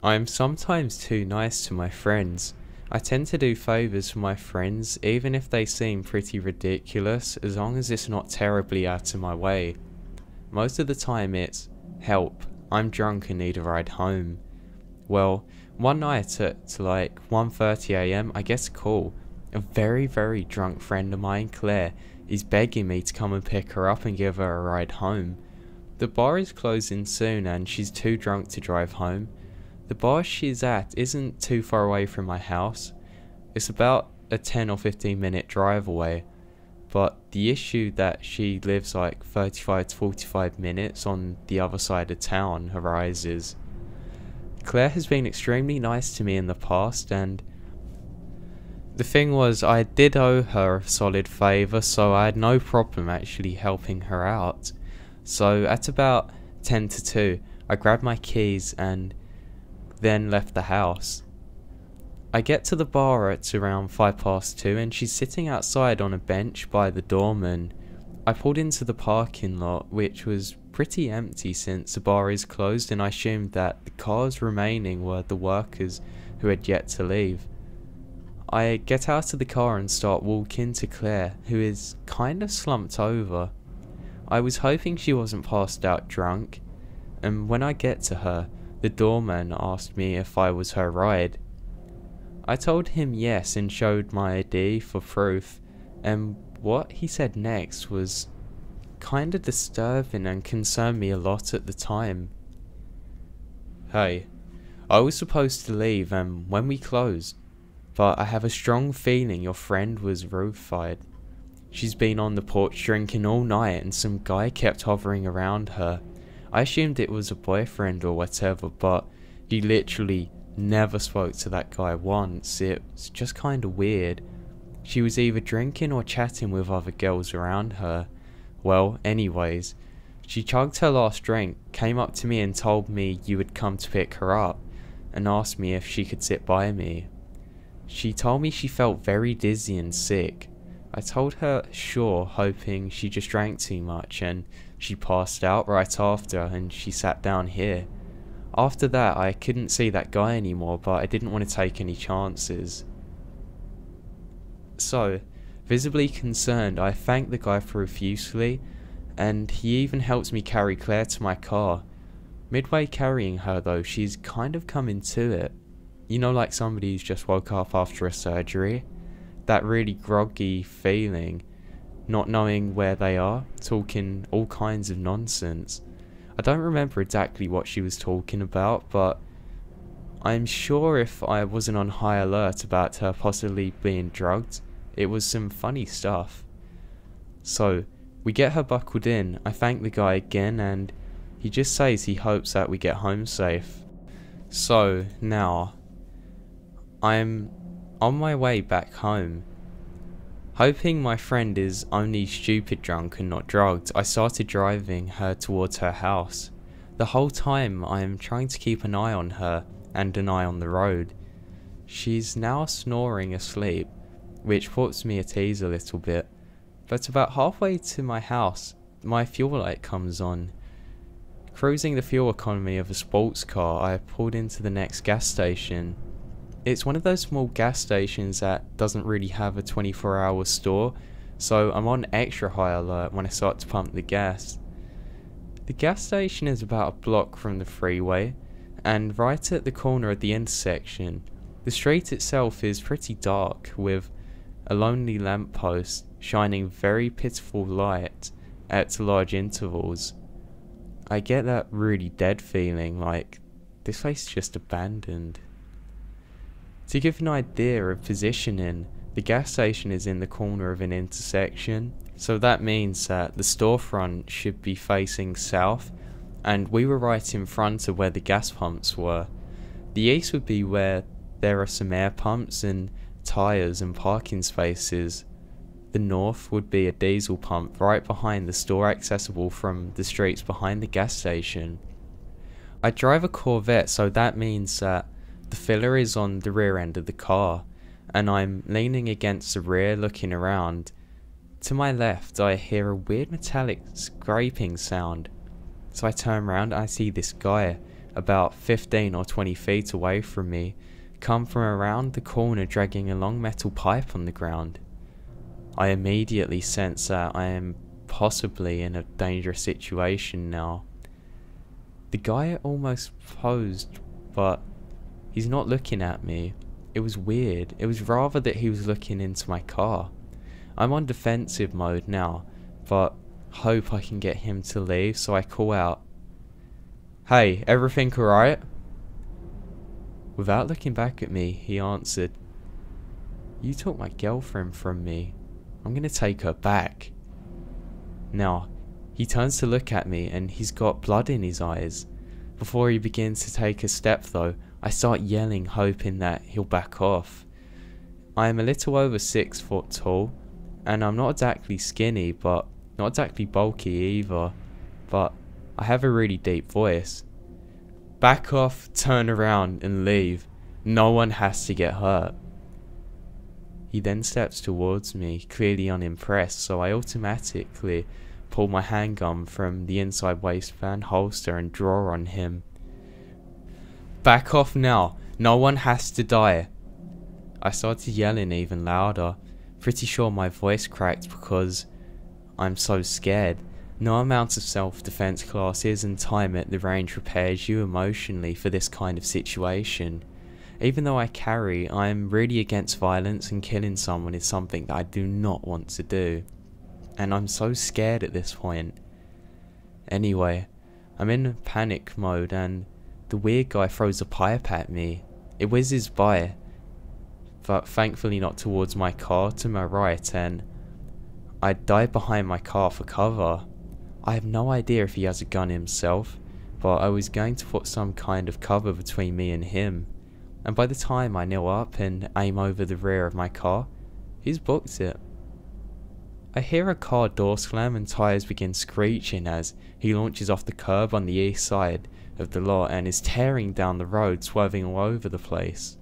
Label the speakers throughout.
Speaker 1: I am sometimes too nice to my friends. I tend to do favours for my friends even if they seem pretty ridiculous, as long as it's not terribly out of my way. Most of the time it's, help, I'm drunk and need a ride home. Well, one night at like 1:30 AM I get a call. A very drunk friend of mine, Claire, is begging me to come and pick her up and give her a ride home. The bar is closing soon and she's too drunk to drive home. The bar she's at isn't too far away from my house. It's about a 10 or 15 minute drive away. But the issue that she lives like 35 to 45 minutes on the other side of town arises. Claire has been extremely nice to me in the past, and the thing was, I did owe her a solid favour, so I had no problem actually helping her out. So at about 10 to 2, I grabbed my keys and then left the house. I get to the bar at around 2:05, and she's sitting outside on a bench by the doorman. I pulled into the parking lot, which was pretty empty since the bar is closed, and I assumed that the cars remaining were the workers who had yet to leave. I get out of the car and start walking to Claire, who is kind of slumped over. I was hoping she wasn't passed out drunk, and when I get to her, the doorman asked me if I was her ride. I told him yes and showed my ID for proof, and what he said next was kinda disturbing and concerned me a lot at the time. Hey, I was supposed to leave and when we closed, but I have a strong feeling your friend was roofied. She's been on the porch drinking all night and some guy kept hovering around her. I assumed it was a boyfriend or whatever, but he literally never spoke to that guy once. It's just kinda weird. She was either drinking or chatting with other girls around her. Well, anyways, she chugged her last drink, came up to me and told me you had come to pick her up, and asked me if she could sit by me. She told me she felt very dizzy and sick. I told her sure, hoping she just drank too much, and she passed out right after and she sat down here. After that I couldn't see that guy anymore, but I didn't want to take any chances. So, visibly concerned, I thanked the guy profusely, and he even helped me carry Claire to my car. Midway carrying her though, she's kind of coming to it. You know, like somebody who's just woke up after a surgery? That really groggy feeling, not knowing where they are, talking all kinds of nonsense. I don't remember exactly what she was talking about, but I'm sure if I wasn't on high alert about her possibly being drugged, it was some funny stuff. So, we get her buckled in, I thank the guy again, and he just says he hopes that we get home safe. So, now, I'm on my way back home. Hoping my friend is only stupid drunk and not drugged, I started driving her towards her house. The whole time I am trying to keep an eye on her and an eye on the road. She's now snoring asleep, which puts me at ease a little bit. But about halfway to my house, my fuel light comes on. Cruising the fuel economy of a sports car, I pulled into the next gas station. It's one of those small gas stations that doesn't really have a 24-hour store, so I'm on extra high alert when I start to pump the gas. The gas station is about a block from the freeway, and right at the corner of the intersection. The street itself is pretty dark, with a lonely lamppost shining very pitiful light at large intervals. I get that really dead feeling, like this place is just abandoned. To give an idea of positioning, the gas station is in the corner of an intersection, so that means that the storefront should be facing south, and we were right in front of where the gas pumps were. The east would be where there are some air pumps and tyres and parking spaces. The north would be a diesel pump right behind the store, accessible from the streets behind the gas station. I drive a Corvette, so that means that the filler is on the rear end of the car, and I'm leaning against the rear looking around. To my left I hear a weird metallic scraping sound, so I turn around and I see this guy about 15 or 20 feet away from me, come from around the corner dragging a long metal pipe on the ground. I immediately sense that I am possibly in a dangerous situation now. The guy almost posed, but he's not looking at me. It was weird. It was rather that he was looking into my car. I'm on defensive mode now, but hope I can get him to leave, so I call out, "Hey, everything alright?" Without looking back at me, he answered, "You took my girlfriend from me. I'm gonna take her back." Now, he turns to look at me and he's got blood in his eyes. Before he begins to take a step though, I start yelling, hoping that he'll back off. I am a little over 6 foot tall, and I'm not exactly skinny, but not exactly bulky either, but I have a really deep voice. Back off, turn around and leave. No one has to get hurt. He then steps towards me, clearly unimpressed, so I automatically pull my handgun from the inside waistband holster and draw on him. Back off now, no one has to die. I started yelling even louder, pretty sure my voice cracked because I'm so scared. No amount of self-defense classes and time at the range prepares you emotionally for this kind of situation. Even though I am really against violence, and killing someone is something that I do not want to do. And I'm so scared at this point. Anyway, I'm in panic mode and the weird guy throws a pipe at me. It whizzes by, but thankfully not towards my car, to my right, and I dive behind my car for cover. I have no idea if he has a gun himself, but I was going to put some kind of cover between me and him. And by the time I kneel up and aim over the rear of my car, he's booked it. I hear a car door slam and tyres begin screeching as he launches off the curb on the east side of the lot and is tearing down the road, swerving all over the place.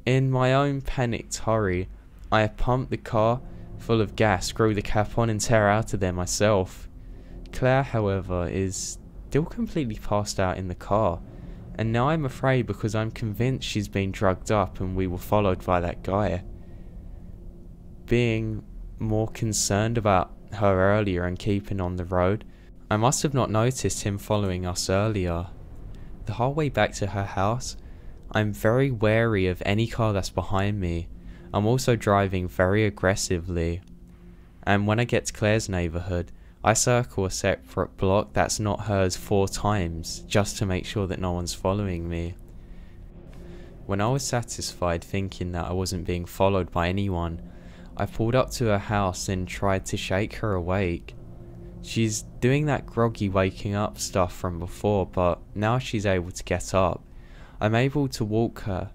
Speaker 1: In my own panicked hurry, I pump the car full of gas, screw the cap on and tear out of there myself. Claire, however, is still completely passed out in the car, and now I'm afraid because I'm convinced she's been drugged up and we were followed by that guy. Being more concerned about her earlier and keeping on the road, I must have not noticed him following us earlier. The whole way back to her house, I'm very wary of any car that's behind me. I'm also driving very aggressively, and when I get to Claire's neighbourhood, I circle a separate block that's not hers 4 times, just to make sure that no one's following me. When I was satisfied thinking that I wasn't being followed by anyone, I pulled up to her house and tried to shake her awake. She's doing that groggy waking up stuff from before, but now she's able to get up. I'm able to walk her,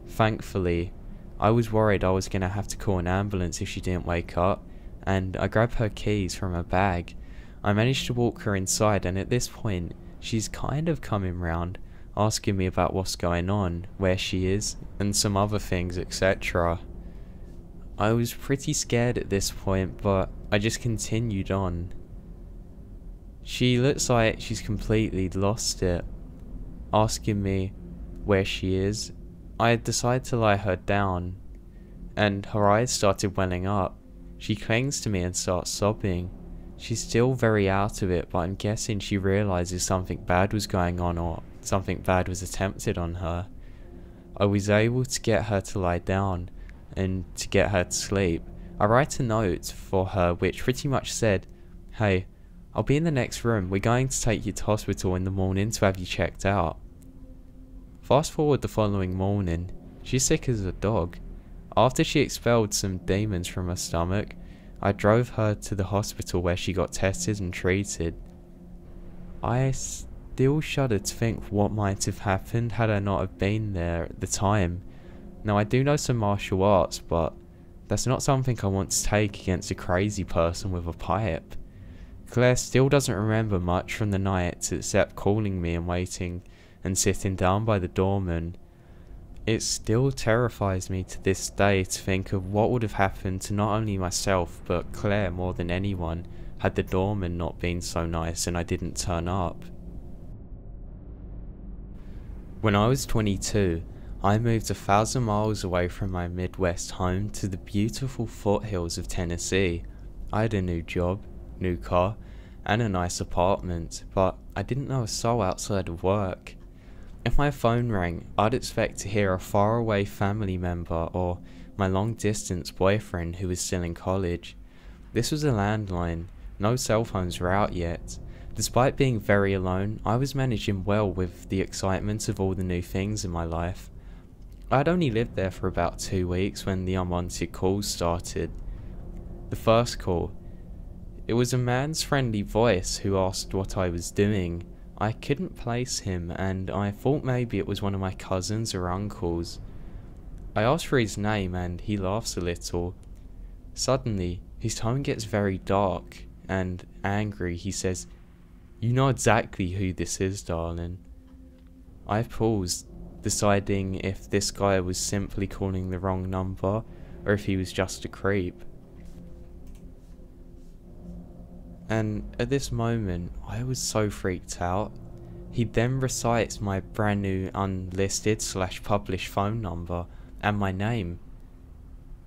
Speaker 1: thankfully. I was worried I was going to have to call an ambulance if she didn't wake up, and I grab her keys from her bag. I managed to walk her inside, and at this point she's kind of coming round, asking me about what's going on, where she is, and some other things, etc. I was pretty scared at this point, but I just continued on. She looks like she's completely lost it, asking me where she is. I decide to lie her down, and her eyes started welling up. She clings to me and starts sobbing. She's still very out of it, but I'm guessing she realizes something bad was going on, or something bad was attempted on her. I was able to get her to lie down and to get her to sleep. I write a note for her which pretty much said, "Hey, I'll be in the next room. We're going to take you to hospital in the morning to have you checked out." Fast forward the following morning, she's sick as a dog. After she expelled some demons from her stomach, I drove her to the hospital where she got tested and treated. I still shudder to think what might have happened had I not have been there at the time. Now I do know some martial arts, but that's not something I want to take against a crazy person with a pipe. Claire still doesn't remember much from the night except calling me and waiting and sitting down by the doorman. It still terrifies me to this day to think of what would have happened to not only myself but Claire more than anyone had the doorman not been so nice and I didn't turn up. When I was 22, I moved 1,000 miles away from my Midwest home to the beautiful foothills of Tennessee. I had a new job, new car, and a nice apartment, but I didn't know a soul outside of work. If my phone rang, I'd expect to hear a faraway family member or my long-distance boyfriend who was still in college. This was a landline, no cell phones were out yet. Despite being very alone, I was managing well with the excitement of all the new things in my life. I'd only lived there for about 2 weeks when the unwanted calls started. The first call. It was a man's friendly voice who asked what I was doing. I couldn't place him, and I thought maybe it was one of my cousins or uncles. I asked for his name and he laughs a little. Suddenly, his tone gets very dark and angry. He says, "You know exactly who this is, darling." I paused, deciding if this guy was simply calling the wrong number or if he was just a creep. And at this moment, I was so freaked out. He then recites my brand new unlisted/published phone number and my name.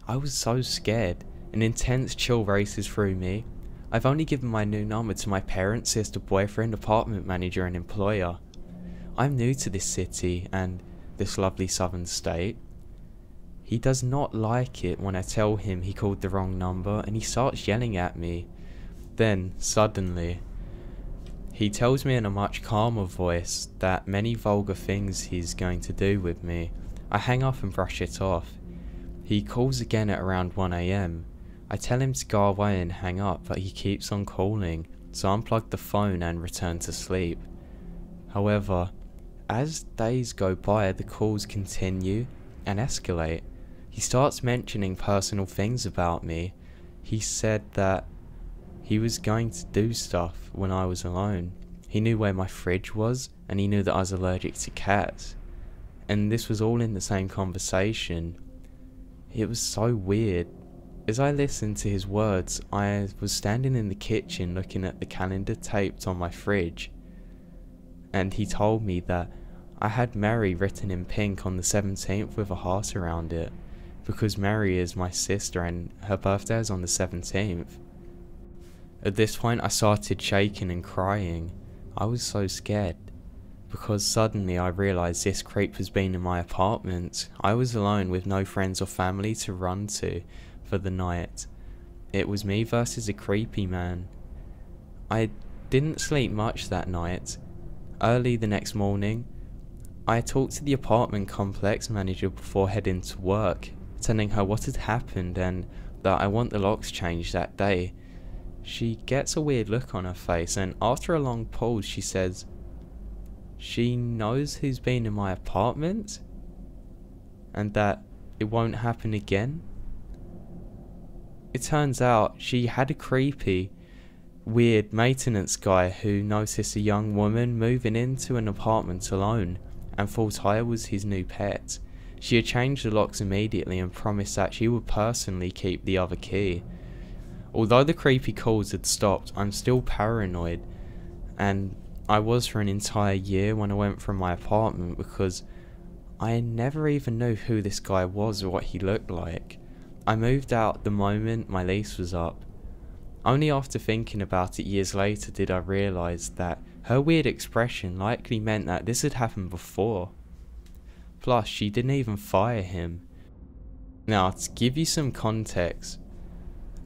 Speaker 1: I was so scared. An intense chill races through me. I've only given my new number to my parents, sister, boyfriend, apartment manager and employer. I'm new to this city and this lovely southern state. He does not like it when I tell him he called the wrong number and he starts yelling at me. Then, suddenly, he tells me in a much calmer voice that many vulgar things he's going to do with me. I hang up and brush it off. He calls again at around 1 AM. I tell him to go away and hang up, but he keeps on calling, so I unplug the phone and return to sleep. However, as days go by, the calls continue and escalate. He starts mentioning personal things about me. He said that he was going to do stuff when I was alone. He knew where my fridge was, and he knew that I was allergic to cats. And this was all in the same conversation. It was so weird. As I listened to his words, I was standing in the kitchen looking at the calendar taped on my fridge. And he told me that I had Mary written in pink on the 17th with a heart around it, because Mary is my sister and her birthday is on the 17th. At this point I started shaking and crying. I was so scared, because suddenly I realised this creep has been in my apartment. I was alone with no friends or family to run to for the night. It was me versus a creepy man. I didn't sleep much that night. Early the next morning, I talked to the apartment complex manager before heading to work, telling her what had happened and that I want the locks changed that day. She gets a weird look on her face, and after a long pause she says, she knows who's been in my apartment and that it won't happen again. It turns out she had a creepy, weird maintenance guy who noticed a young woman moving into an apartment alone and thought I was his new pet. She had changed the locks immediately and promised that she would personally keep the other key. Although the creepy calls had stopped, I'm still paranoid, and I was for an entire year when I went from my apartment, because I never even knew who this guy was or what he looked like. I moved out the moment my lease was up. Only after thinking about it years later did I realise that her weird expression likely meant that this had happened before. Plus, she didn't even fire him. Now, to give you some context,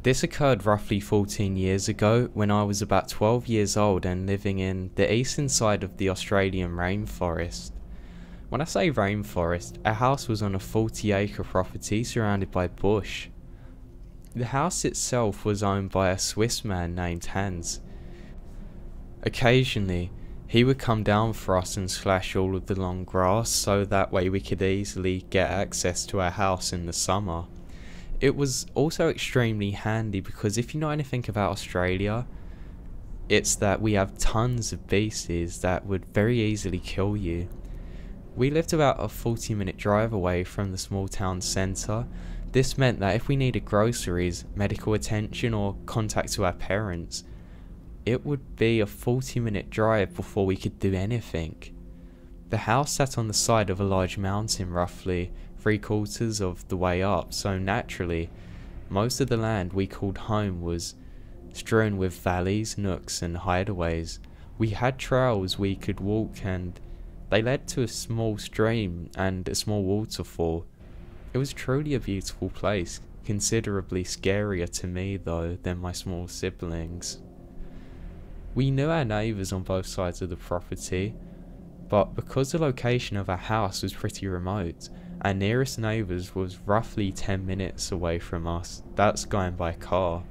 Speaker 1: this occurred roughly 14 years ago when I was about 12 years old and living in the eastern side of the Australian rainforest. When I say rainforest, our house was on a 40-acre property surrounded by bush. The house itself was owned by a Swiss man named Hans. Occasionally, he would come down for us and slash all of the long grass so that way we could easily get access to our house in the summer. It was also extremely handy because if you know anything about Australia, it's that we have tons of beasties that would very easily kill you. We lived about a 40-minute drive away from the small town centre. This meant that if we needed groceries, medical attention or contact to our parents, it would be a 40-minute drive before we could do anything. The house sat on the side of a large mountain, roughly 3/4 of the way up, so naturally, most of the land we called home was strewn with valleys, nooks and hideaways. We had trails we could walk and they led to a small stream and a small waterfall. It was truly a beautiful place, considerably scarier to me though than my small siblings. We knew our neighbours on both sides of the property, but because the location of our house was pretty remote, our nearest neighbours was roughly 10 minutes away from us. That's going by car.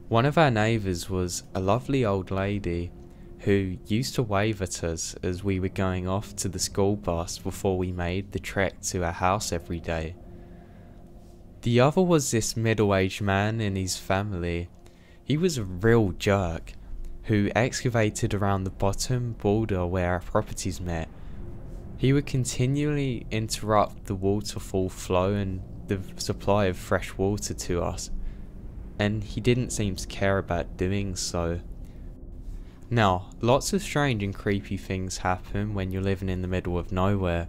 Speaker 1: One of our neighbours was a lovely old lady who used to wave at us as we were going off to the school bus before we made the trek to our house every day. The other was this middle-aged man and his family. He was a real jerk who excavated around the bottom border where our properties met. He would continually interrupt the waterfall flow and the supply of fresh water to us, and he didn't seem to care about doing so. Now, lots of strange and creepy things happen when you're living in the middle of nowhere,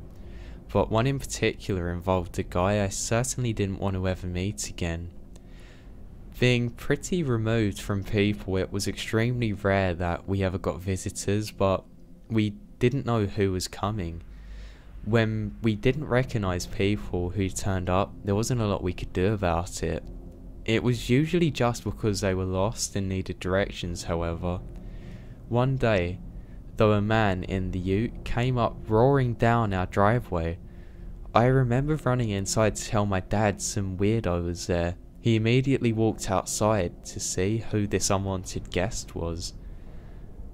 Speaker 1: but one in particular involved a guy I certainly didn't want to ever meet again. Being pretty removed from people, it was extremely rare that we ever got visitors, but we didn't know who was coming. When we didn't recognise people who turned up, there wasn't a lot we could do about it. It was usually just because they were lost and needed directions, however. One day, though, a man in the ute came up roaring down our driveway. I remember running inside to tell my dad some weirdo was there. He immediately walked outside to see who this unwanted guest was.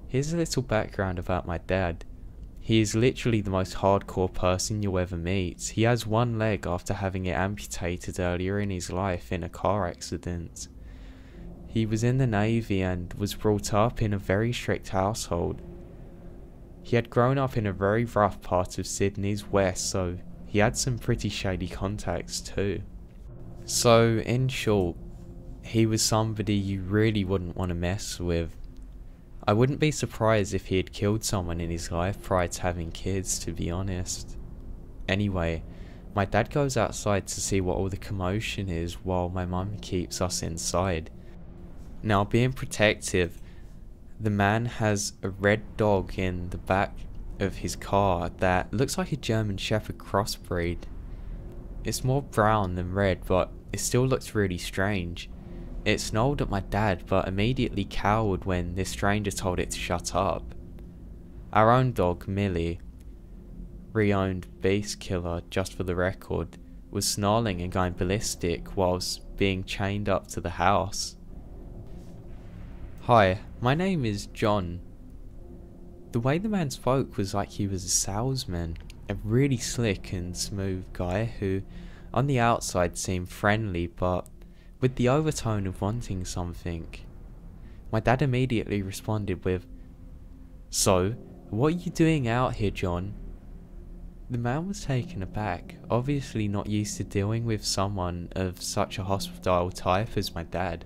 Speaker 1: Here's a little background about my dad. He is literally the most hardcore person you'll ever meet. He has one leg after having it amputated earlier in his life in a car accident. He was in the Navy and was brought up in a very strict household. He had grown up in a very rough part of Sydney's west, so he had some pretty shady contacts too. So, in short, he was somebody you really wouldn't want to mess with. I wouldn't be surprised if he had killed someone in his life prior to having kids, to be honest. Anyway, my dad goes outside to see what all the commotion is while my mum keeps us inside. Now, being protective, the man has a red dog in the back of his car that looks like a German Shepherd crossbreed. It's more brown than red, but it still looks really strange. It snarled at my dad, but immediately cowered when this stranger told it to shut up. Our own dog, Millie, re-owned beast killer just for the record, was snarling and going ballistic whilst being chained up to the house. Hi, my name is John. The way the man spoke was like he was a salesman, a really slick and smooth guy who on the outside seemed friendly but with the overtone of wanting something. My dad immediately responded with, "So, what are you doing out here, John?" The man was taken aback, obviously not used to dealing with someone of such a hostile type as my dad.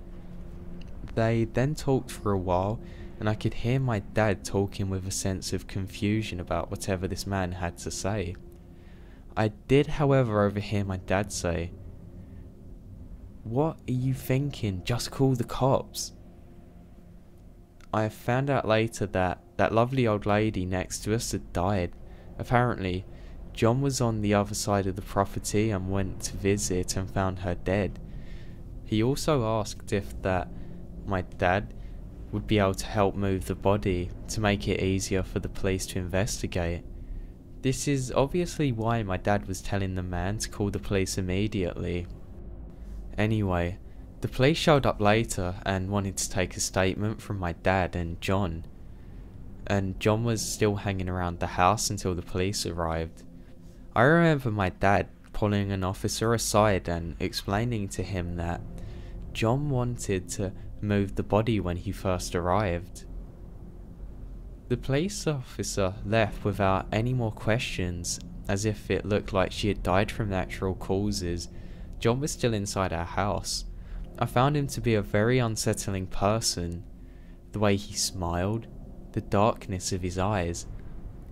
Speaker 1: They then talked for a while, and I could hear my dad talking with a sense of confusion about whatever this man had to say. I did, however, overhear my dad say, "What are you thinking? Just call the cops." I found out later that that lovely old lady next to us had died. Apparently, John was on the other side of the property and went to visit and found her dead. He also asked if my dad would be able to help move the body to make it easier for the police to investigate. This is obviously why my dad was telling the man to call the police immediately. Anyway, the police showed up later and wanted to take a statement from my dad and John was still hanging around the house until the police arrived. I remember my dad pulling an officer aside and explaining to him that John wanted to move the body when he first arrived. The police officer left without any more questions, as if it looked like she had died from natural causes. John was still inside our house. I found him to be a very unsettling person. The way he smiled, the darkness of his eyes.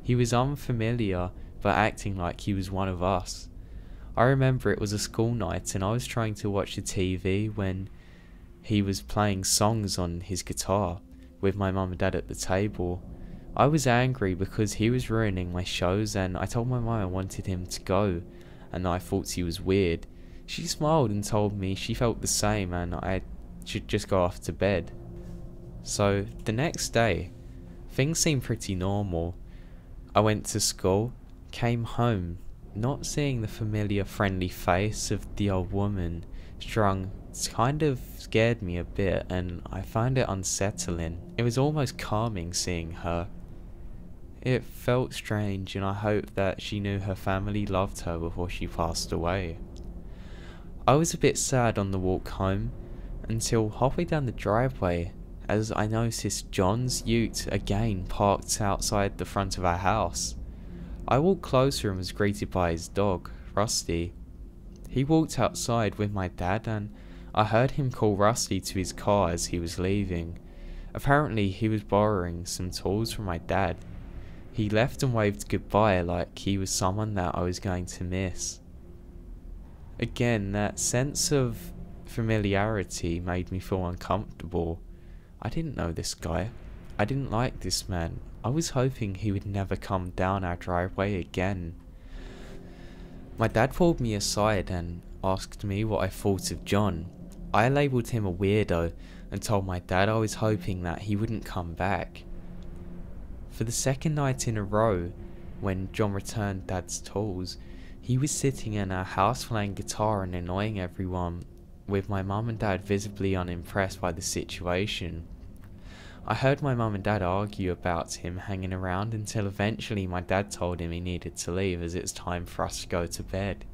Speaker 1: He was unfamiliar, but acting like he was one of us. I remember it was a school night and I was trying to watch the TV when he was playing songs on his guitar with my mum and dad at the table. I was angry because he was ruining my shows, and I told my mum I wanted him to go and that I thought he was weird. She smiled and told me she felt the same and I should just go off to bed. So the next day, things seemed pretty normal. I went to school, came home, not seeing the familiar friendly face of the old woman strung kind of scared me a bit, and I found it unsettling. It was almost calming seeing her. It felt strange, and I hoped that she knew her family loved her before she passed away. I was a bit sad on the walk home until halfway down the driveway, as I noticed John's ute again parked outside the front of our house. I walked closer and was greeted by his dog, Rusty. He walked outside with my dad and I heard him call Rusty to his car as he was leaving. Apparently he was borrowing some tools from my dad. He left and waved goodbye like he was someone that I was going to miss. Again, that sense of familiarity made me feel uncomfortable. I didn't know this guy. I didn't like this man. I was hoping he would never come down our driveway again. My dad pulled me aside and asked me what I thought of John. I labelled him a weirdo and told my dad I was hoping that he wouldn't come back. For the second night in a row, when John returned Dad's tools, he was sitting in our house playing guitar and annoying everyone, with my mum and dad visibly unimpressed by the situation. I heard my mum and dad argue about him hanging around until eventually my dad told him he needed to leave as it's time for us to go to bed.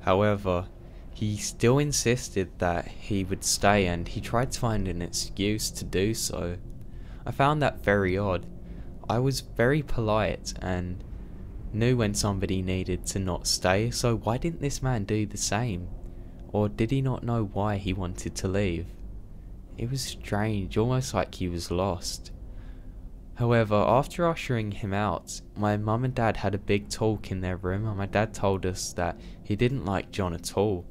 Speaker 1: However, he still insisted that he would stay and he tried to find an excuse to do so. I found that very odd. I was very polite and knew when somebody needed to not stay, so why didn't this man do the same? Or did he not know why he wanted to leave? It was strange, almost like he was lost. However, after ushering him out, my mum and dad had a big talk in their room and my dad told us that he didn't like John at all,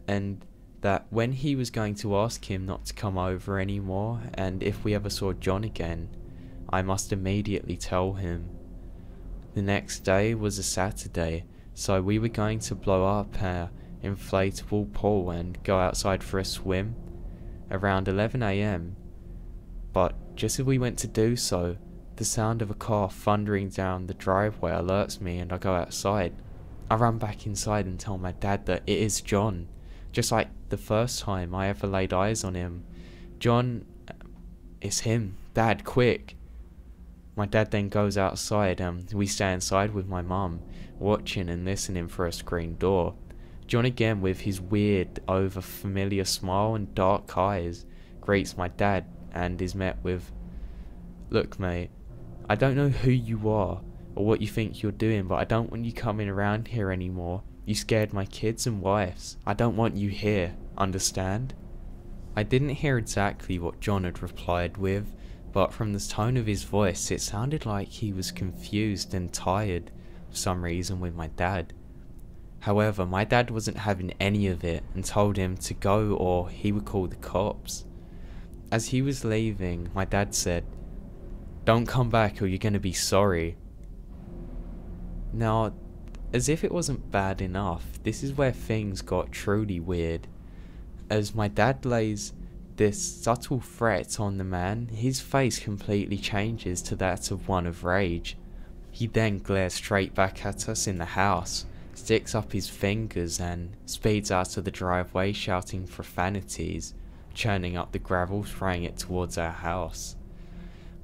Speaker 1: and that when he was going to ask him not to come over anymore, and if we ever saw John again, I must immediately tell him. The next day was a Saturday, so we were going to blow up our inflatable pool and go outside for a swim around 11 AM. But just as we went to do so, the sound of a car thundering down the driveway alerts me and I go outside. I run back inside and tell my dad that it is John, just like the first time I ever laid eyes on him. John, it's him. Dad, quick. My dad then goes outside and we stay inside with my mum, watching and listening for a screen door. John again, with his weird, over-familiar smile and dark eyes, greets my dad and is met with, "Look mate, I don't know who you are or what you think you're doing, but I don't want you coming around here anymore. You scared my kids and wives. I don't want you here, understand?" I didn't hear exactly what John had replied with, but from the tone of his voice it sounded like he was confused and tired for some reason with my dad. However, my dad wasn't having any of it and told him to go or he would call the cops. As he was leaving, my dad said, "Don't come back or you're going to be sorry." Now, as if it wasn't bad enough, this is where things got truly weird. As my dad lays this subtle threat on the man, his face completely changes to that of one of rage. He then glares straight back at us in the house, sticks up his fingers and speeds out of the driveway shouting profanities, churning up the gravel, throwing it towards our house.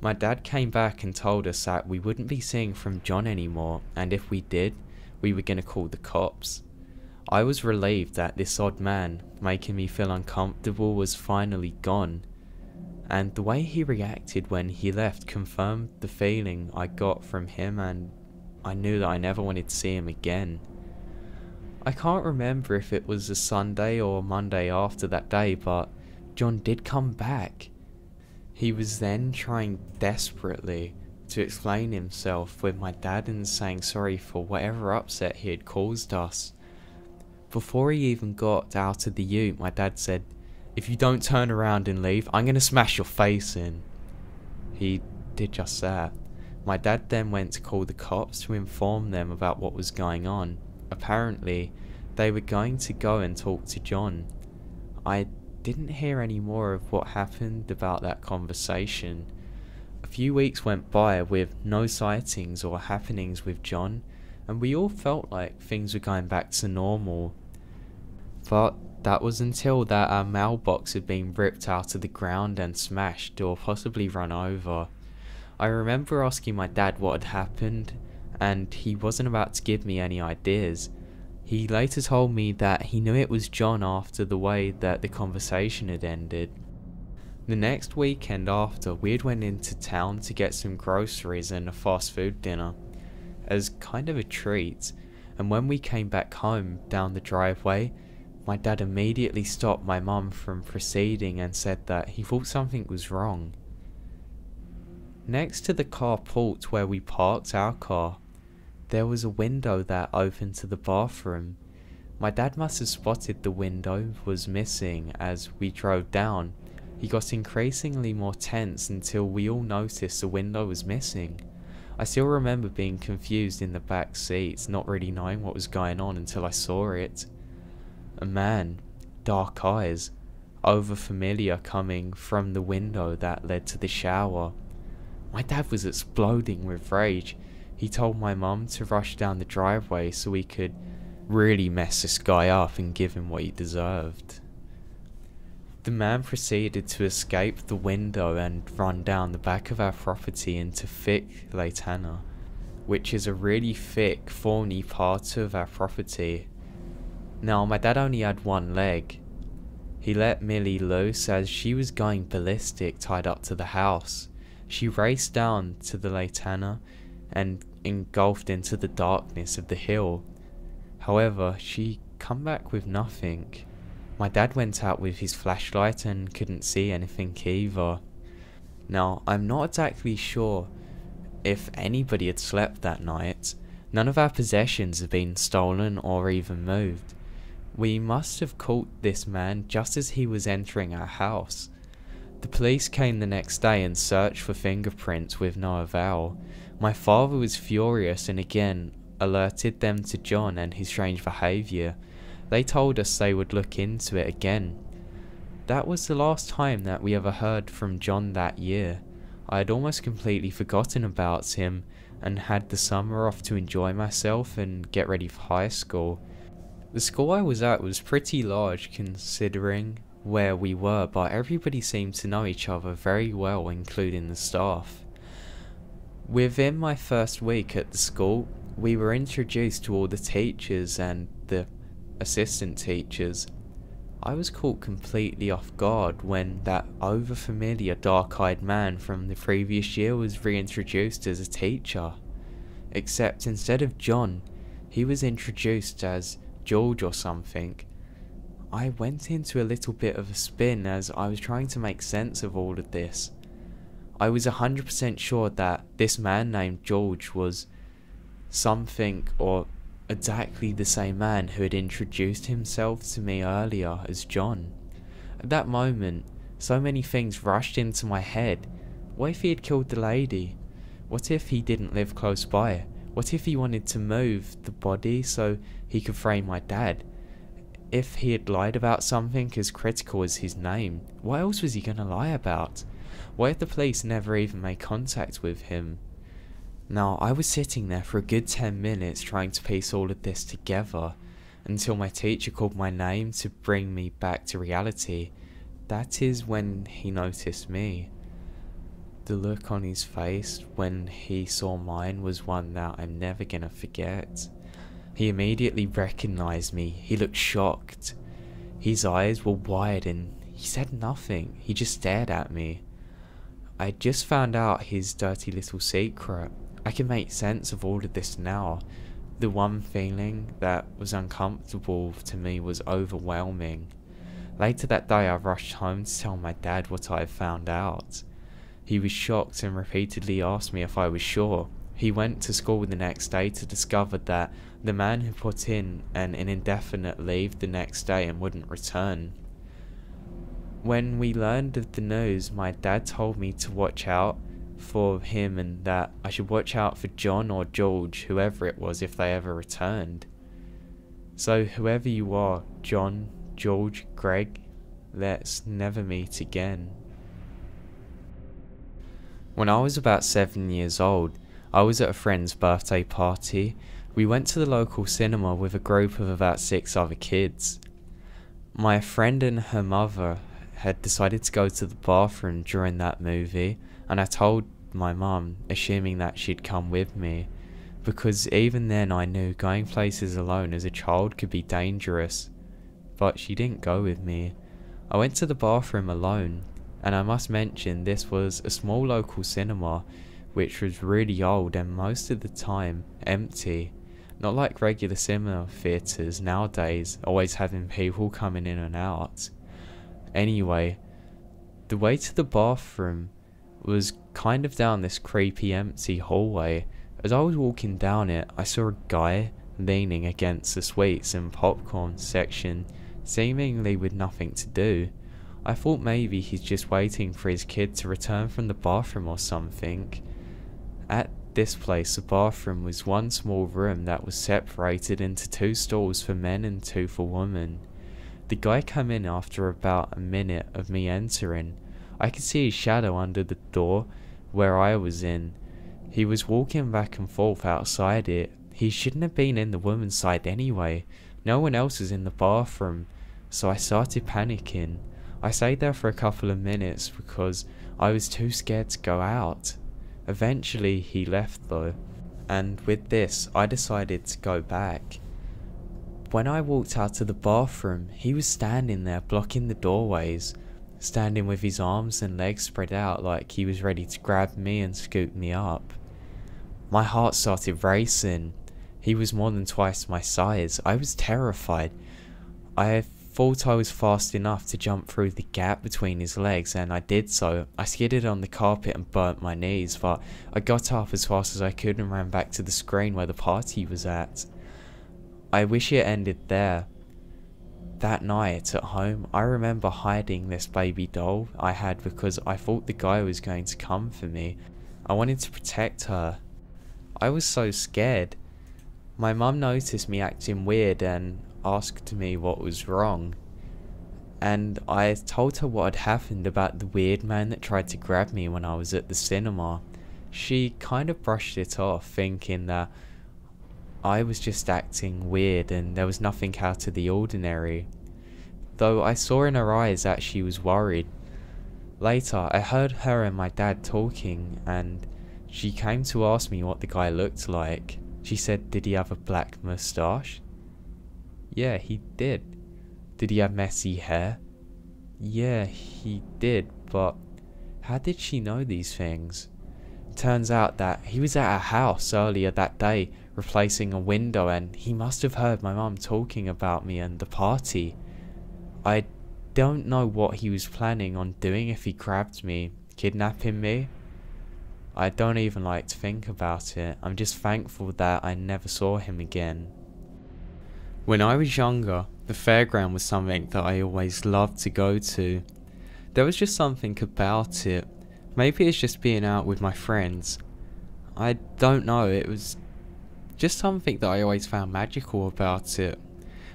Speaker 1: My dad came back and told us that we wouldn't be seeing from John anymore, and if we did, we were going to call the cops. I was relieved that this odd man, making me feel uncomfortable, was finally gone, and the way he reacted when he left confirmed the feeling I got from him, and I knew that I never wanted to see him again. I can't remember if it was a Sunday or Monday after that day, but John did come back. He was then trying desperately to explain himself with my dad and saying sorry for whatever upset he had caused us. Before he even got out of the ute, my dad said, "If you don't turn around and leave, I'm going to smash your face in." He did just that. My dad then went to call the cops to inform them about what was going on. Apparently, they were going to go and talk to John. I didn't hear any more of what happened about that conversation. A few weeks went by with no sightings or happenings with John, and we all felt like things were going back to normal. But that was until that our mailbox had been ripped out of the ground and smashed or possibly run over. I remember asking my dad what had happened, and he wasn't about to give me any ideas. He later told me that he knew it was John after the way that the conversation had ended. The next weekend after, we had went into town to get some groceries and a fast food dinner, as kind of a treat, and when we came back home down the driveway, my dad immediately stopped my mum from proceeding and said that he thought something was wrong. Next to the carport where we parked our car, there was a window that opened to the bathroom. My dad must have spotted the window was missing as we drove down. He got increasingly more tense until we all noticed the window was missing. I still remember being confused in the back seat, not really knowing what was going on until I saw it. A man, dark eyes, overfamiliar, coming from the window that led to the shower. My dad was exploding with rage. He told my mum to rush down the driveway so we could really mess this guy up and give him what he deserved. The man proceeded to escape the window and run down the back of our property into thick latana, which is a really thick, thorny part of our property. Now, my dad only had one leg. He let Millie loose as she was going ballistic tied up to the house. She raced down to the latana and engulfed into the darkness of the hill. However, she come back with nothing. My dad went out with his flashlight and couldn't see anything either. Now, I'm not exactly sure if anybody had slept that night. None of our possessions have been stolen or even moved. We must have caught this man just as he was entering our house. The police came the next day and searched for fingerprints with no avail. My father was furious and again alerted them to John and his strange behaviour. They told us they would look into it again. That was the last time that we ever heard from John that year. I had almost completely forgotten about him and had the summer off to enjoy myself and get ready for high school. The school I was at was pretty large considering where we were, but everybody seemed to know each other very well, including the staff. Within my first week at the school, we were introduced to all the teachers and the assistant teachers. I was caught completely off guard when that overfamiliar dark-eyed man from the previous year was reintroduced as a teacher. Except instead of John, he was introduced as George or something. I went into a little bit of a spin as I was trying to make sense of all of this. I was 100% sure that this man named George was something or exactly the same man who had introduced himself to me earlier as John. At that moment, so many things rushed into my head. What if he had killed the lady? What if he didn't live close by? What if he wanted to move the body so he could frame my dad? If he had lied about something as critical as his name, what else was he going to lie about? What if the police never even made contact with him? Now, I was sitting there for a good 10 minutes trying to piece all of this together, until my teacher called my name to bring me back to reality. That is when he noticed me. The look on his face when he saw mine was one that I'm never gonna forget. He immediately recognized me. He looked shocked. His eyes were wide and he said nothing. He just stared at me. I just found out his dirty little secret. I can make sense of all of this now. The one feeling that was uncomfortable to me was overwhelming. Later that day I rushed home to tell my dad what I had found out. He was shocked and repeatedly asked me if I was sure. He went to school the next day to discover that the man had put in an indefinite leave the next day and wouldn't return. When we learned of the news, my dad told me to watch out for him and that I should watch out for John or George, whoever it was, if they ever returned. So whoever you are, John, George, Greg, let's never meet again. When I was about 7 years old, I was at a friend's birthday party. We went to the local cinema with a group of about 6 other kids. My friend and her mother had decided to go to the bathroom during that movie, and I told my mum, assuming that she'd come with me, because even then I knew going places alone as a child could be dangerous. But she didn't go with me. I went to the bathroom alone, and I must mention this was a small local cinema which was really old and most of the time empty. Not like regular cinema theatres nowadays, always having people coming in and out. Anyway, the way to the bathroom was kind of down this creepy empty hallway. As I was walking down it, I saw a guy leaning against the sweets and popcorn section, seemingly with nothing to do. I thought maybe he's just waiting for his kid to return from the bathroom or something. At this place, the bathroom was one small room that was separated into 2 stalls for men and 2 for women. The guy came in after about a minute of me entering. I could see his shadow under the door where I was in. He was walking back and forth outside it. He shouldn't have been in the woman's side anyway. No one else was in the bathroom, so I started panicking. I stayed there for a couple of minutes because I was too scared to go out. Eventually he left though, and with this I decided to go back. When I walked out to the bathroom, he was standing there blocking the doorways, standing with his arms and legs spread out like he was ready to grab me and scoop me up. My heart started racing. He was more than twice my size. I was terrified. I thought I was fast enough to jump through the gap between his legs, and I did so. I skidded on the carpet and burnt my knees, but I got up as fast as I could and ran back to the screen where the party was at. I wish it ended there. That night at home, I remember hiding this baby doll I had because I thought the guy was going to come for me. I wanted to protect her. I was so scared. My mum noticed me acting weird and asked me what was wrong, and I told her what had happened about the weird man that tried to grab me when I was at the cinema. She kind of brushed it off, thinking that I was just acting weird and there was nothing out of the ordinary, though I saw in her eyes that she was worried. Later I heard her and my dad talking, and she came to ask me what the guy looked like. She said, did he have a black moustache? Yeah, he did. Did he have messy hair? Yeah, he did, but how did she know these things? Turns out that he was at our house earlier that day, replacing a window, and he must have heard my mum talking about me and the party. I don't know what he was planning on doing if he grabbed me, kidnapping me. I don't even like to think about it. I'm just thankful that I never saw him again. When I was younger, the fairground was something that I always loved to go to. There was just something about it. Maybe it's just being out with my friends. I don't know, it was just something that I always found magical about it.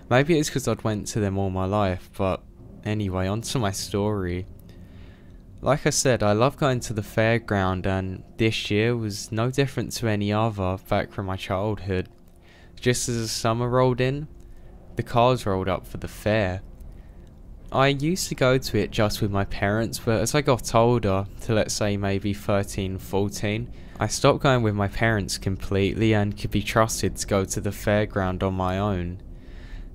Speaker 1: Maybe it's because I'd went to them all my life, but anyway, on to my story. Like I said, I love going to the fairground, and this year was no different to any other back from my childhood. Just as the summer rolled in, the cars rolled up for the fair. I used to go to it just with my parents, but as I got older, to let's say maybe 13, 14, I stopped going with my parents completely and could be trusted to go to the fairground on my own.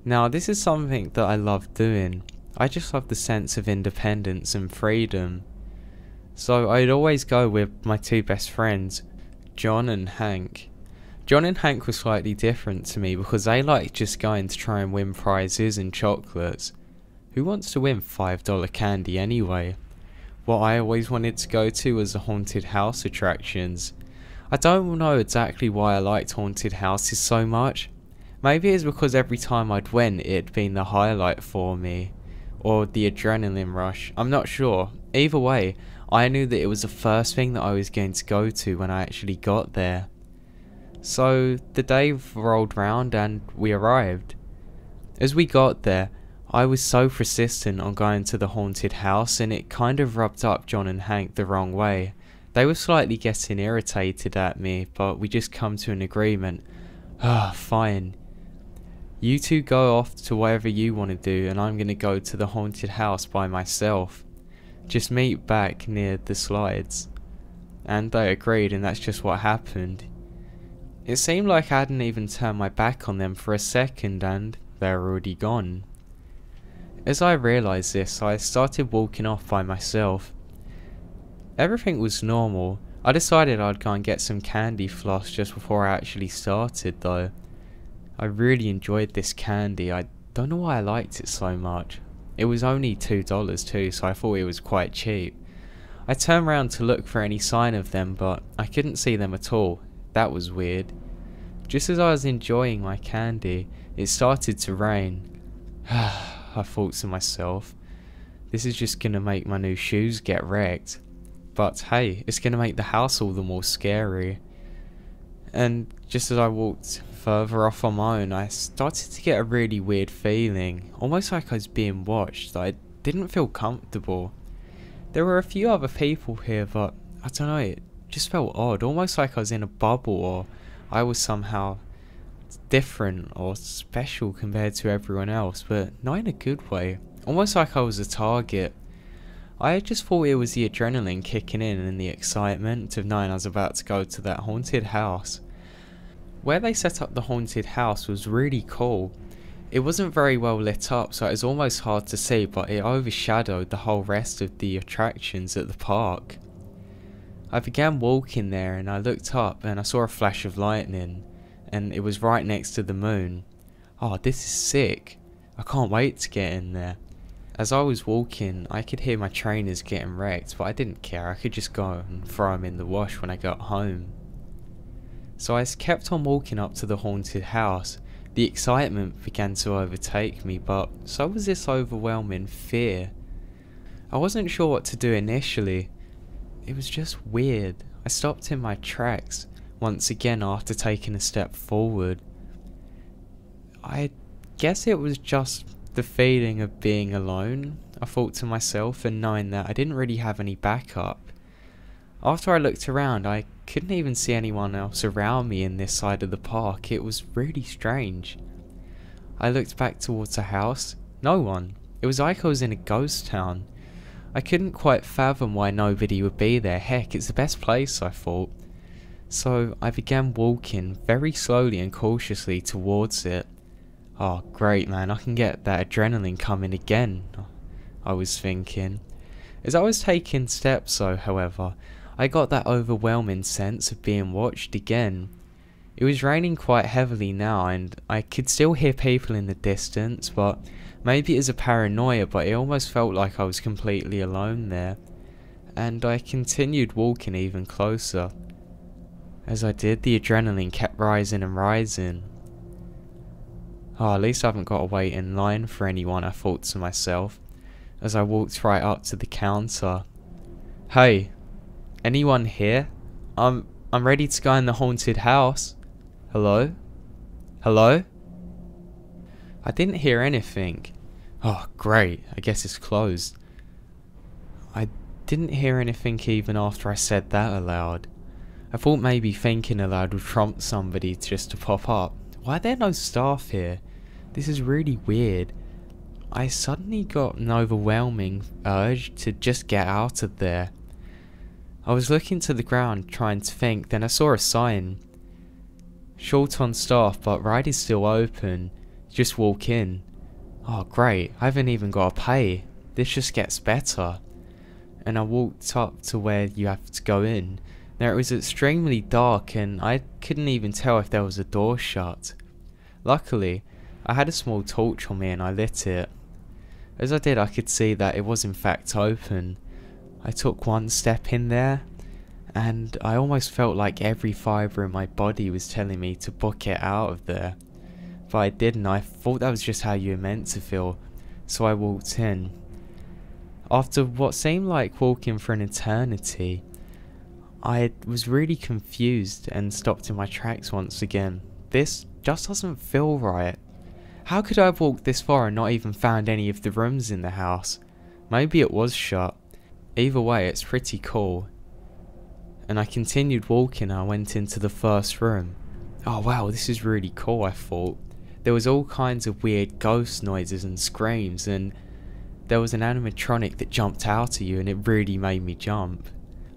Speaker 1: Now, this is something that I love doing. I just love the sense of independence and freedom. So I'd always go with my 2 best friends, John and Hank. John and Hank were slightly different to me because they liked just going to try and win prizes and chocolates. Who wants to win $5 candy anyway? What I always wanted to go to was the haunted house attractions. I don't know exactly why I liked haunted houses so much. Maybe it's because every time I'd went it'd been the highlight for me. Or the adrenaline rush, I'm not sure. Either way, I knew that it was the first thing that I was going to go to when I actually got there. So the day rolled round and we arrived. As we got there, I was so persistent on going to the haunted house and it kind of rubbed up John and Hank the wrong way. They were slightly getting irritated at me, but we just come to an agreement. Fine. You two go off to whatever you want to do and I'm going to go to the haunted house by myself. Just meet back near the slides. And they agreed and that's just what happened. It seemed like I hadn't even turned my back on them for a second and they were already gone. As I realised this, I started walking off by myself. Everything was normal. I decided I'd go and get some candy floss just before I actually started though. I really enjoyed this candy. I don't know why I liked it so much. It was only $2 too, so I thought it was quite cheap. I turned around to look for any sign of them, but I couldn't see them at all. That was weird. Just as I was enjoying my candy, it started to rain. I thought to myself, this is just gonna make my new shoes get wrecked. But hey, it's gonna make the house all the more scary. And just as I walked further off on my own, I started to get a really weird feeling, almost like I was being watched. I didn't feel comfortable. There were a few other people here, but I don't know, it just felt odd, almost like I was in a bubble or I was somehow different or special compared to everyone else, but not in a good way, almost like I was a target. I just thought it was the adrenaline kicking in and the excitement of knowing I was about to go to that haunted house. Where they set up the haunted house was really cool. It wasn't very well lit up, so it was almost hard to see, but it overshadowed the whole rest of the attractions at the park. I began walking there and I looked up and I saw a flash of lightning, and it was right next to the moon. Oh, this is sick. I can't wait to get in there. As I was walking, I could hear my trainers getting wrecked, but I didn't care. I could just go and throw them in the wash when I got home. So I kept on walking up to the haunted house. The excitement began to overtake me, but so was this overwhelming fear. I wasn't sure what to do initially. It was just weird. I stopped in my tracks, once again after taking a step forward. I guess it was just the feeling of being alone, I thought to myself, and knowing that I didn't really have any backup. After I looked around, I couldn't even see anyone else around me in this side of the park. It was really strange. I looked back towards the house. No one. It was like I was in a ghost town. I couldn't quite fathom why nobody would be there. Heck, it's the best place, I thought. So I began walking very slowly and cautiously towards it. Oh great man, I can get that adrenaline coming again, I was thinking. As I was taking steps though, however, I got that overwhelming sense of being watched again. It was raining quite heavily now and I could still hear people in the distance, but maybe it was a paranoia, but it almost felt like I was completely alone there. And I continued walking even closer. As I did, the adrenaline kept rising and rising. Oh, at least I haven't got to wait in line for anyone, I thought to myself, as I walked right up to the counter. Hey, anyone here? I'm ready to go in the haunted house. Hello? Hello? I didn't hear anything. Oh, great, I guess it's closed. I didn't hear anything even after I said that aloud. I thought maybe thinking aloud would prompt somebody just to pop up. Why are there no staff here? This is really weird. I suddenly got an overwhelming urge to just get out of there. I was looking to the ground trying to think, then I saw a sign. Short on staff, but ride is still open. Just walk in. Oh great, I haven't even got to pay. This just gets better. And I walked up to where you have to go in. Now it was extremely dark and I couldn't even tell if there was a door shut. Luckily, I had a small torch on me and I lit it. As I did, I could see that it was in fact open. I took one step in there, and I almost felt like every fibre in my body was telling me to book it out of there. But I didn't. I thought that was just how you were meant to feel. So I walked in. After what seemed like walking for an eternity, I was really confused and stopped in my tracks once again. This just doesn't feel right. How could I have walked this far and not even found any of the rooms in the house? Maybe it was shut. Either way, it's pretty cool. And I continued walking and I went into the first room. Oh wow, this is really cool, I thought. There was all kinds of weird ghost noises and screams, and there was an animatronic that jumped out at you, and it really made me jump.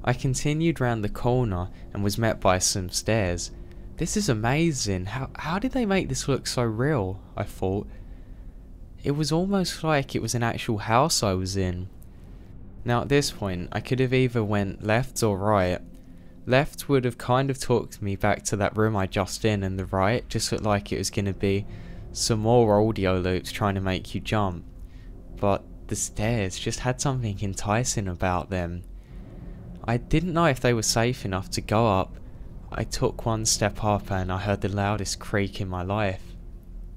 Speaker 1: I continued round the corner and was met by some stairs. This is amazing. How did they make this look so real? I thought. It was almost like it was an actual house I was in. Now at this point, I could have either went left or right. Left would have kind of talked me back to that room I just in, and the right just looked like it was going to be some more audio loops trying to make you jump. But the stairs just had something enticing about them. I didn't know if they were safe enough to go up. I took one step up and I heard the loudest creak in my life.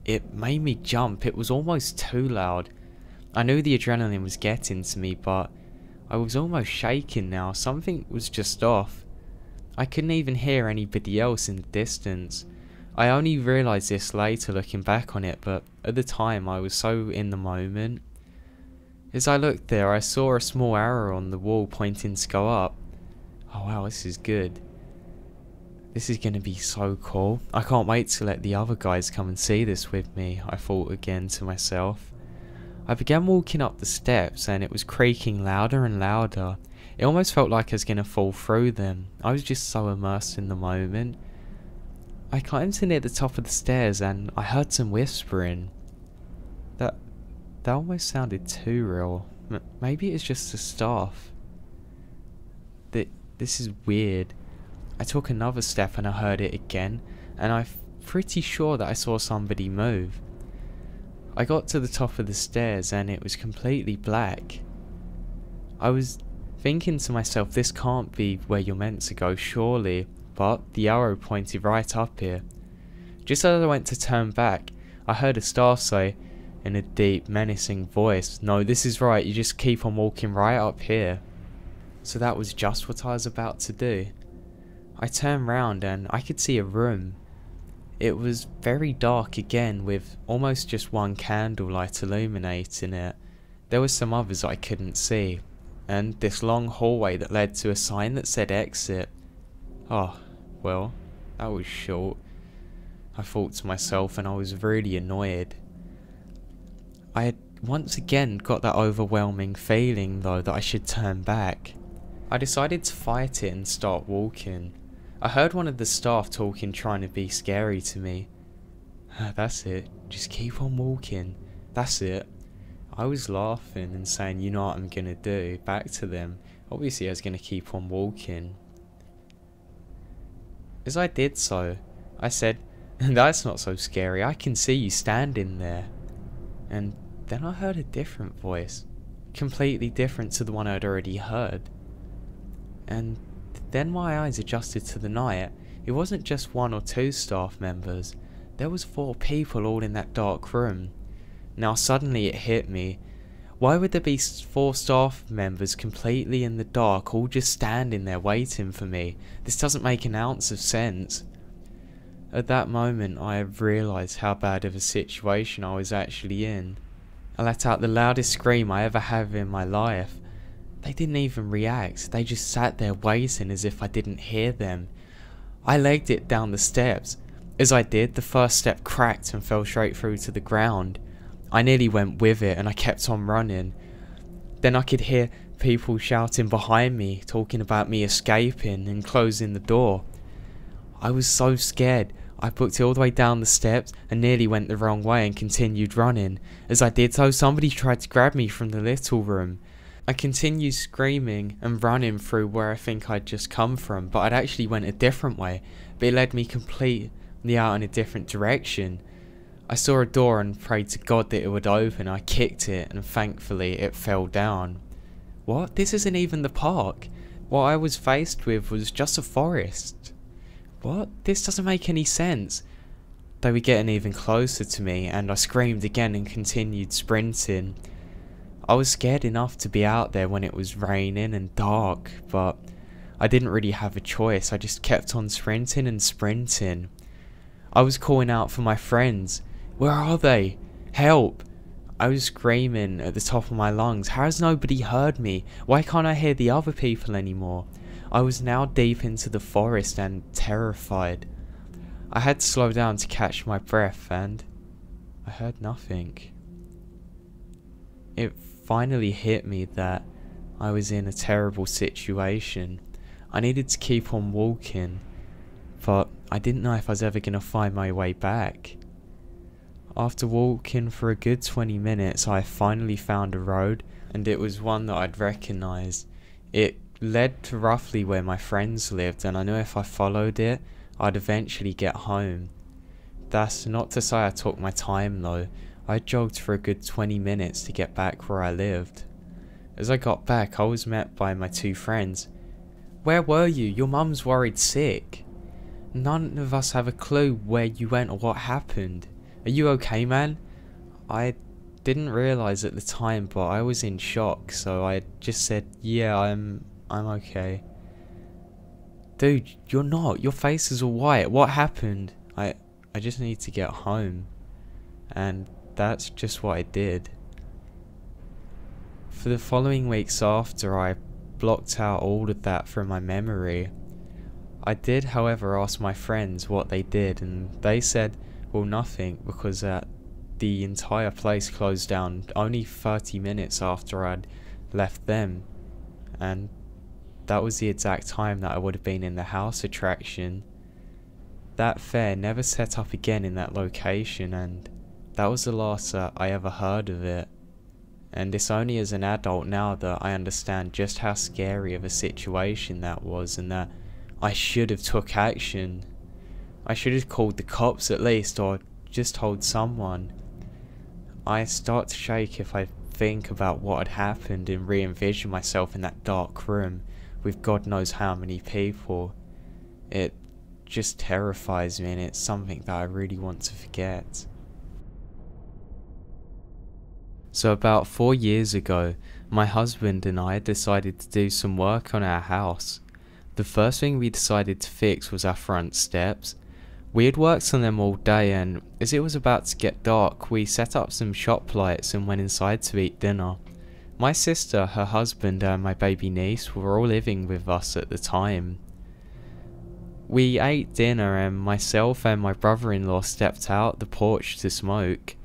Speaker 1: It made me jump. It was almost too loud. I knew the adrenaline was getting to me, but I was almost shaking now. Something was just off. I couldn't even hear anybody else in the distance. I only realised this later looking back on it, but at the time I was so in the moment. As I looked there, I saw a small arrow on the wall pointing to go up. Oh wow, this is good. This is going to be so cool. I can't wait to let the other guys come and see this with me, I thought again to myself. I began walking up the steps and it was creaking louder and louder. It almost felt like I was going to fall through them. I was just so immersed in the moment. I climbed to near the top of the stairs and I heard some whispering. That almost sounded too real. Maybe it's just the staff. This is weird. I took another step and I heard it again, and I'm pretty sure that I saw somebody move. I got to the top of the stairs and it was completely black. I was thinking to myself, this can't be where you're meant to go, surely, but the arrow pointed right up here. Just as I went to turn back, I heard a staff say, in a deep, menacing voice, "No, this is right, you just keep on walking right up here." So that was just what I was about to do. I turned round and I could see a room. It was very dark again, with almost just one candlelight illuminating it. There were some others I couldn't see, and this long hallway that led to a sign that said exit. Oh, well, that was short, I thought to myself, and I was really annoyed. I had once again got that overwhelming feeling though that I should turn back. I decided to fight it and start walking. I heard one of the staff talking, trying to be scary to me. That's it, just keep on walking, that's it. I was laughing and saying, you know what I'm gonna do, back to them. Obviously I was gonna keep on walking. As I did so, I said, that's not so scary, I can see you standing there. And then I heard a different voice, completely different to the one I'd already heard. And then my eyes adjusted to the night. It wasn't just 1 or 2 staff members, there was 4 people all in that dark room. Now suddenly it hit me. Why would there be 4 staff members completely in the dark, all just standing there waiting for me? This doesn't make an ounce of sense. At that moment I realised how bad of a situation I was actually in. I let out the loudest scream I ever have in my life. They didn't even react, they just sat there waiting as if I didn't hear them. I legged it down the steps. As I did, the first step cracked and fell straight through to the ground. I nearly went with it and I kept on running. Then I could hear people shouting behind me, talking about me escaping and closing the door. I was so scared, I booked it all the way down the steps and nearly went the wrong way and continued running. As I did so, somebody tried to grab me from the little room. I continued screaming and running through where I think I'd just come from, but I'd actually went a different way, but it led me completely out in a different direction. I saw a door and prayed to God that it would open. I kicked it and thankfully it fell down. What? This isn't even the park. What I was faced with was just a forest. What? This doesn't make any sense. They were getting even closer to me, and I screamed again and continued sprinting. I was scared enough to be out there when it was raining and dark, but I didn't really have a choice. I just kept on sprinting and sprinting. I was calling out for my friends. Where are they? Help! I was screaming at the top of my lungs. How has nobody heard me? Why can't I hear the other people anymore? I was now deep into the forest and terrified. I had to slow down to catch my breath, and I heard nothing. It finally hit me that I was in a terrible situation. I needed to keep on walking, but I didn't know if I was ever going to find my way back. After walking for a good 20 minutes, I finally found a road, and it was one that I'd recognised. It led to roughly where my friends lived, and I knew if I followed it, I'd eventually get home. That's not to say I took my time though. I jogged for a good 20 minutes to get back where I lived. As I got back, I was met by my two friends. Where were you? Your mum's worried sick. None of us have a clue where you went or what happened. Are you okay, man? I didn't realise at the time, but I was in shock, so I just said, yeah, I'm okay. Dude, you're not. Your face is all white. What happened? I just need to get home. And that's just what I did. For the following weeks after, I blocked out all of that from my memory. I did, however, ask my friends what they did, and they said, well, nothing, because the entire place closed down only 30 minutes after I'd left them, and that was the exact time that I would have been in the house attraction. That fair never set up again in that location, and that was the last I ever heard of it. And it's only as an adult now that I understand just how scary of a situation that was, and that I should have took action. I should have called the cops at least, or just told someone. I start to shake if I think about what had happened and re-envision myself in that dark room with God knows how many people. It just terrifies me, and it's something that I really want to forget. So about 4 years ago, my husband and I decided to do some work on our house. The first thing we decided to fix was our front steps. We had worked on them all day, and as it was about to get dark, we set up some shop lights and went inside to eat dinner. My sister, her husband, and my baby niece were all living with us at the time. We ate dinner, and myself and my brother-in-law stepped out the porch to smoke.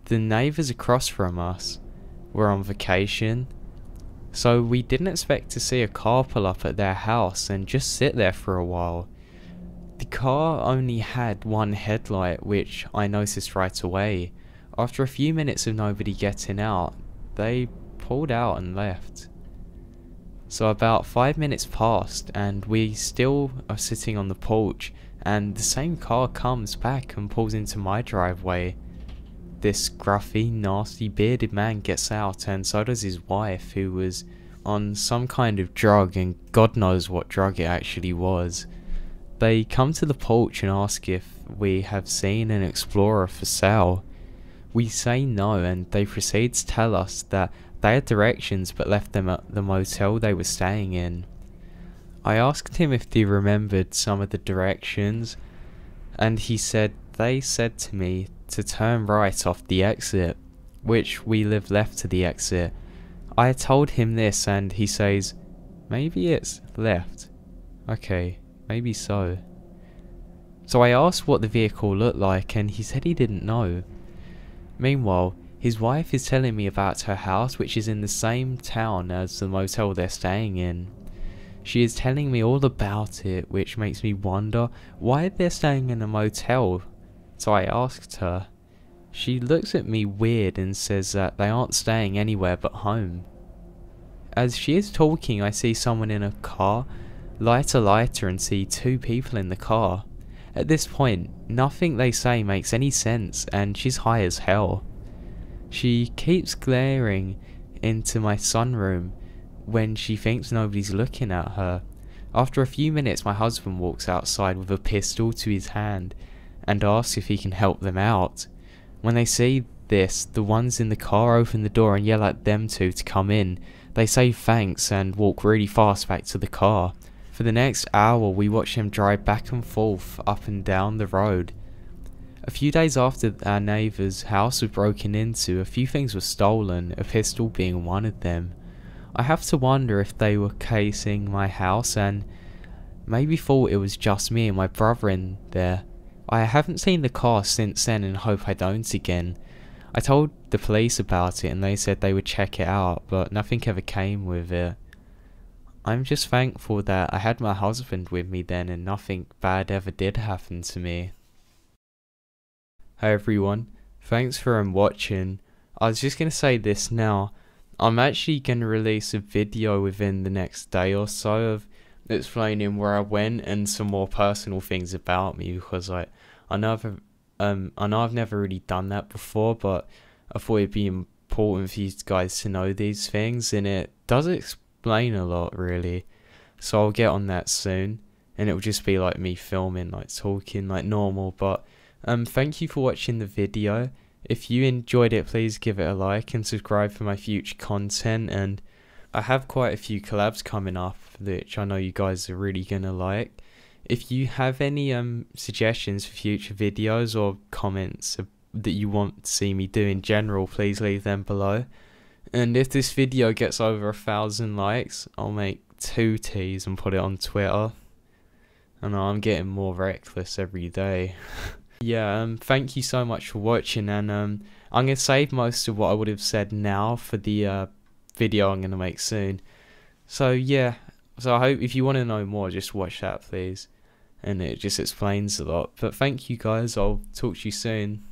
Speaker 1: The neighbours across from us were on vacation, so we didn't expect to see a car pull up at their house and just sit there for a while. The car only had one headlight, which I noticed right away. After a few minutes of nobody getting out, they pulled out and left. So about 5 minutes passed, and we still are sitting on the porch, and the same car comes back and pulls into my driveway. This gruffy, nasty, bearded man gets out, and so does his wife, who was on some kind of drug, and God knows what drug it actually was. They come to the porch and ask if we have seen an Explorer for sale. We say no, and they proceed to tell us that they had directions but left them at the motel they were staying in. I asked him if he remembered some of the directions, and he said they said to me to turn right off the exit, which we live left to the exit. I told him this, and he says, maybe it's left. Okay, maybe so. So I asked what the vehicle looked like, and he said he didn't know. Meanwhile, his wife is telling me about her house, which is in the same town as the motel they're staying in. She is telling me all about it, which makes me wonder why they're staying in a motel. So I asked her. She looks at me weird and says that they aren't staying anywhere but home. As she is talking, I see someone in a car, light a lighter, and see two people in the car. At this point, nothing they say makes any sense, and she's high as hell. She keeps glaring into my sunroom, when she thinks nobody's looking at her. After a few minutes, my husband walks outside with a pistol to his hand and asks if he can help them out. When they see this, the ones in the car open the door and yell at them two to come in. They say thanks and walk really fast back to the car. For the next hour, we watch them drive back and forth up and down the road. A few days after our neighbour's house was broken into, a few things were stolen, a pistol being one of them. I have to wonder if they were casing my house and maybe thought it was just me and my brother in there. I haven't seen the car since then and hope I don't again. I told the police about it and they said they would check it out, but nothing ever came with it. I'm just thankful that I had my husband with me then and nothing bad ever did happen to me. Hey everyone, thanks for watching. I was just going to say this now. I'm actually going to release a video within the next day or so of explaining where I went and some more personal things about me, because I know I've never really done that before, but I thought it'd be important for you guys to know these things, and it does explain a lot really. So I'll get on that soon, and it'll just be like me filming, like talking like normal. But thank you for watching the video. If you enjoyed it, please give it a like and subscribe for my future content, and I have quite a few collabs coming up which I know you guys are really gonna like. If you have any suggestions for future videos or comments that you want to see me do in general, please leave them below. And if this video gets over 1,000 likes, I'll make 2 teas and put it on Twitter. I know I'm getting more reckless every day. Yeah, thank you so much for watching, and I'm going to save most of what I would have said now for the video I'm going to make soon. So yeah, so I hope if you want to know more, just watch that please, and it just explains a lot. But thank you guys, I'll talk to you soon.